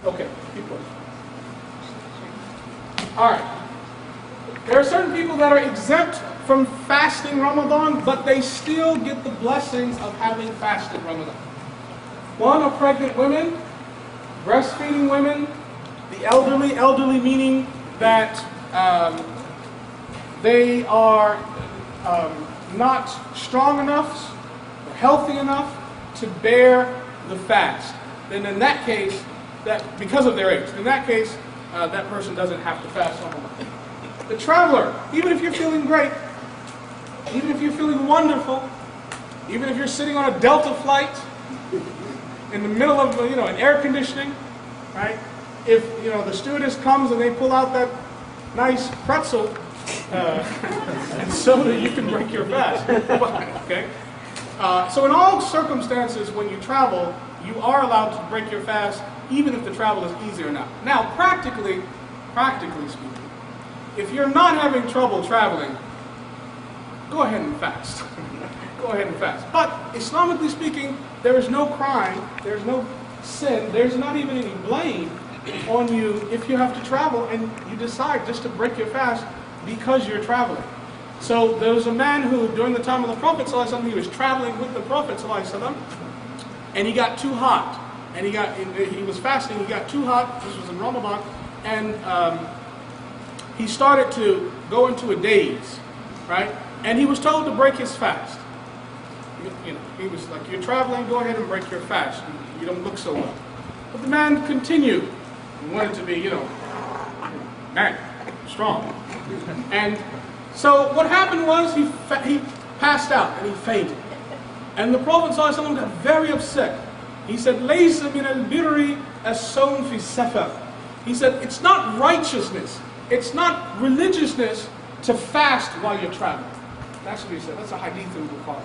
Okay, keep going. All right. There are certain people that are exempt from fasting Ramadan, but they still get the blessings of having fasted Ramadan. One are pregnant women, breastfeeding women, the elderly meaning that they are not strong enough or healthy enough to bear the fast. Then in that case, that because of their age, in that case, that person doesn't have to fast Ramadan. The traveler, even if you're feeling great, even if you're feeling wonderful, even if you're sitting on a Delta flight in the middle of an air conditioning, right? If the stewardess comes and they pull out that nice pretzel and soda, you can break your fast. Okay. So in all circumstances, when you travel, you are allowed to break your fast, even if the travel is easy or not. Now, practically speaking, if you're not having trouble traveling, go ahead and fast. Go ahead and fast. But Islamically speaking, there is no crime, there's no sin, there's not even any blame on you if you have to travel and you decide just to break your fast because you're traveling. So there was a man who, during the time of the Prophet ﷺ, he was traveling with the Prophet ﷺ, and he got too hot. And he was fasting, he got too hot, this was in Ramadan, and he started to go into a daze, right? And he was told to break his fast. He was like, you're traveling, go ahead and break your fast. You don't look so well. But the man continued. He wanted to be, man, strong. And so what happened was he passed out and he fainted. And the Prophet ﷺ got very upset. He said, "Laysa min al-birri as-sawm fi safar." He said, it's not righteousness, it's not religiousness to fast while you're traveling. That's what he said. That's a hadith in Bukhari.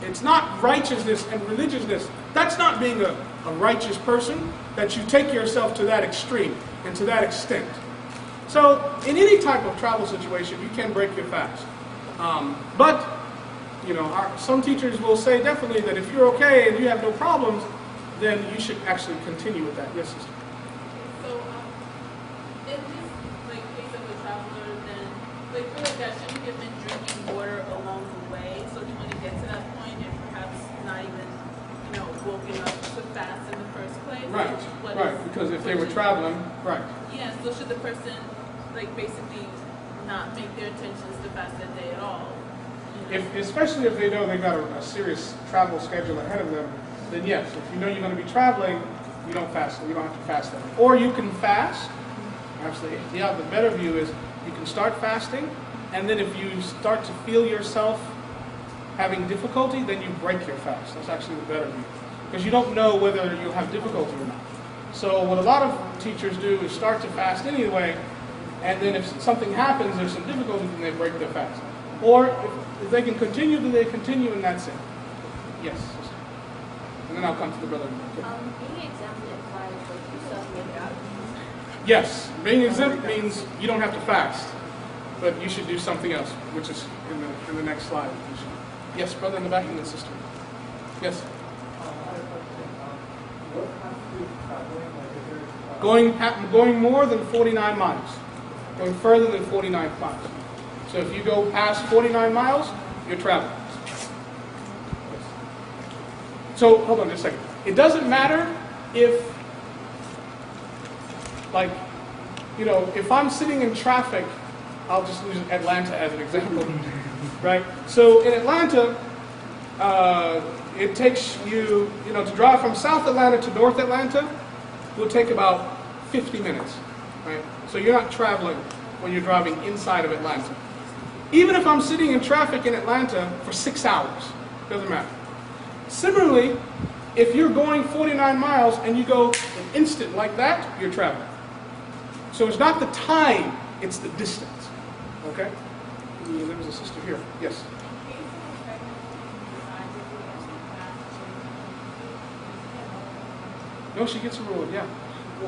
It's not righteousness and religiousness. That's not being a righteous person, that you take yourself to that extreme and to that extent. So in any type of travel situation, you can break your fast. But some teachers will say definitely that if you're okay and you have no problems, then you should actually continue with that. Yes, sister. So in this case of a traveler, then feel like that shouldn't have been drinking water along the way. So when you get to that point, and perhaps not even woken up to fast in the first place. Right. Because if they were traveling, right. Yeah. So should the person basically not make their intentions to fast that day at all? Especially if they know they've got a serious travel schedule ahead of them, then yes. If you know you're going to be traveling, you don't fast. You don't have to fast that. Or you can fast. Actually, the better view is you can start fasting, and then if you start to feel yourself having difficulty, then you break your fast. That's actually the better view, because you don't know whether you'll have difficulty or not. So what a lot of teachers do is start to fast anyway, and then if something happens, there's some difficulty, then they break their fast. Or if they can continue, then they continue, and that's it. Yes. And then I'll come to the brother. Being exempt implies you self-make up. Yes, being exempt means you don't have to fast, but you should do something else, which is in the next slide. Yes, brother in the back and then sister. Yes. Going more than 49 miles. Going further than 49 miles. So if you go past 49 miles, you're traveling. So hold on just a second. It doesn't matter if, if I'm sitting in traffic, I'll just use Atlanta as an example, right? So in Atlanta, it takes you, to drive from South Atlanta to North Atlanta will take about 50 minutes, right? So you're not traveling when you're driving inside of Atlanta. Even if I'm sitting in traffic in Atlanta for 6 hours, doesn't matter. Similarly, if you're going 49 miles and you go an instant like that, you're traveling. So it's not the time, it's the distance. Okay? There was a sister here. Yes. No, she gets a reward, yeah.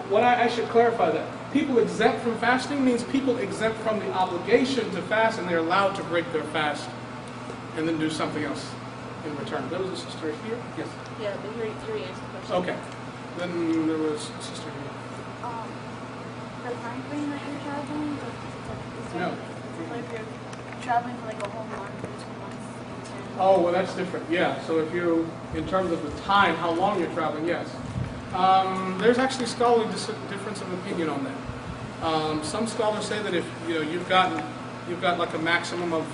What I should clarify that. People exempt from fasting means people exempt from the obligation to fast, and they're allowed to break their fast and then do something else in return. There was a sister here? Yes. Yeah, but you already answered the question. Okay. Then there was a sister here. the time frame that you're traveling? No. So if you're traveling for like a whole month or 2 months. Oh, well, that's different. Yeah. So if you, in terms of the time, how long you're traveling, yes. There's actually scholarly difference of opinion on that. Some scholars say that if you've got like a maximum of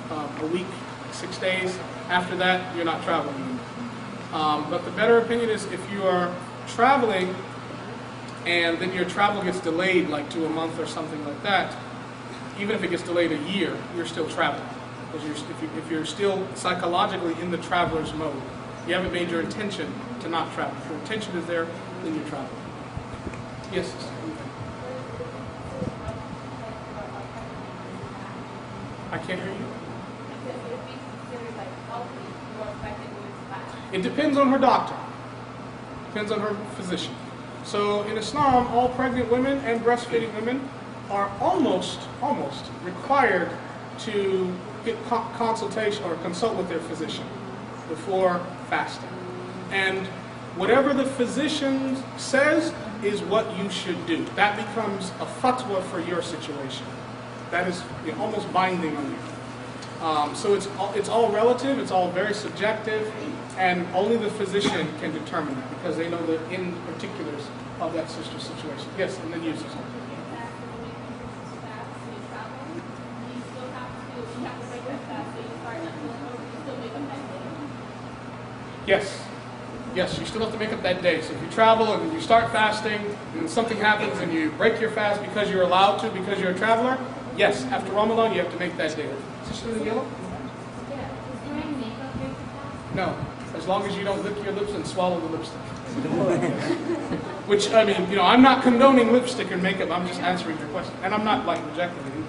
a week, 6 days. After that, you're not traveling. But the better opinion is if you are traveling and then your travel gets delayed like to a month or something like that, even if it gets delayed a year, you're still traveling. Because if you're still psychologically in the traveler's mode, you haven't made your intention to not travel. If your intention is there, then you travel. Yes, sister. I can't hear you. It depends on her doctor. Depends on her physician. So in Islam, all pregnant women and breastfeeding women are almost required to get consultation or consult with their physician before fasting. And whatever the physician says is what you should do. That becomes a fatwa for your situation. That is almost binding on you. So it's all relative, it's all very subjective, and only the physician can determine that because they know the in particulars of that sister's situation. Yes, and then you sister. Yes. Yes, you still have to make up that day. So if you travel and you start fasting and something happens and you break your fast because you're allowed to, because you're a traveler, yes, after Ramadan you have to make that day. Sister in the yellow? No, as long as you don't lick your lips and swallow the lipstick. Which, I mean, I'm not condoning lipstick and makeup, I'm just answering your question. And I'm not like rejecting it either.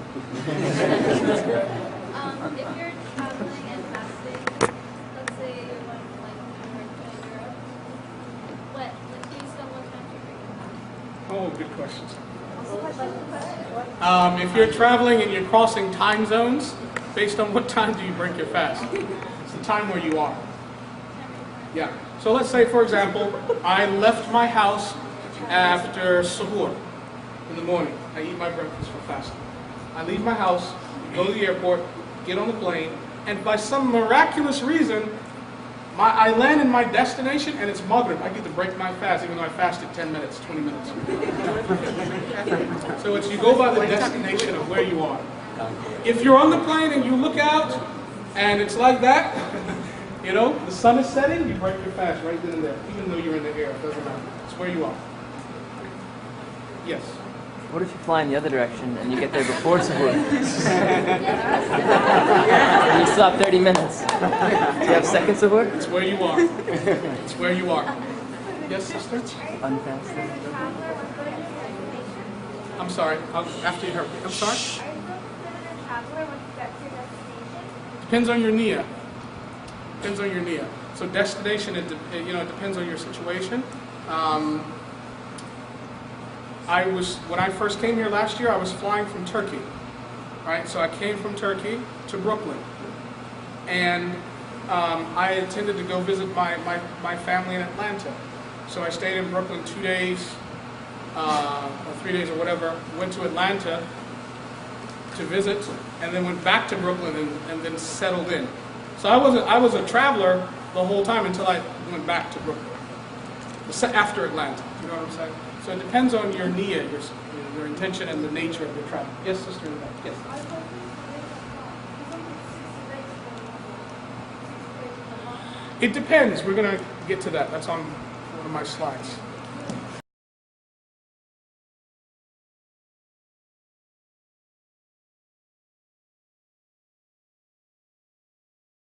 If you're traveling and fasting, let's say you're going to like America and Europe, based on what time you're breaking fast? Oh, good questions. If you're traveling and you're crossing time zones, based on what time do you break your fast? It's the time where you are. Yeah. So let's say, for example, I left my house after suhoor in the morning. I eat my breakfast for fasting. I leave my house, go to the airport, get on the plane, and by some miraculous reason, I land in my destination and it's Maghrib. I get to break my fast even though I fasted 10 minutes, 20 minutes. So you go by the destination of where you are. If you're on the plane and you look out and it's like that, the sun is setting, you break your fast right then and there, even though you're in the air. It doesn't matter. It's where you are. Yes. What if you fly in the other direction and you get there before suhoor? And you still have 30 minutes. Do you have second suhoor? It's where you are. It's where you are. Yes, sister? Unfasted. I'm sorry. After you heard me. I'm sorry? Are you considered a traveler once you get to your destination? Depends on your niyyah. Depends on your niyyah. So destination, it depends on your situation. When I first came here last year, I was flying from Turkey. Right? So I came from Turkey to Brooklyn. And I intended to go visit my family in Atlanta. So I stayed in Brooklyn 2 days, or 3 days or whatever, went to Atlanta to visit, and then went back to Brooklyn and then settled in. So I was a traveler the whole time until I went back to Brooklyn, after Atlanta. You know what I'm saying? So it depends on your niyyah, your intention, and the nature of your travel. Yes, sister in the back. Yes. It depends. We're going to get to that. That's on one of my slides.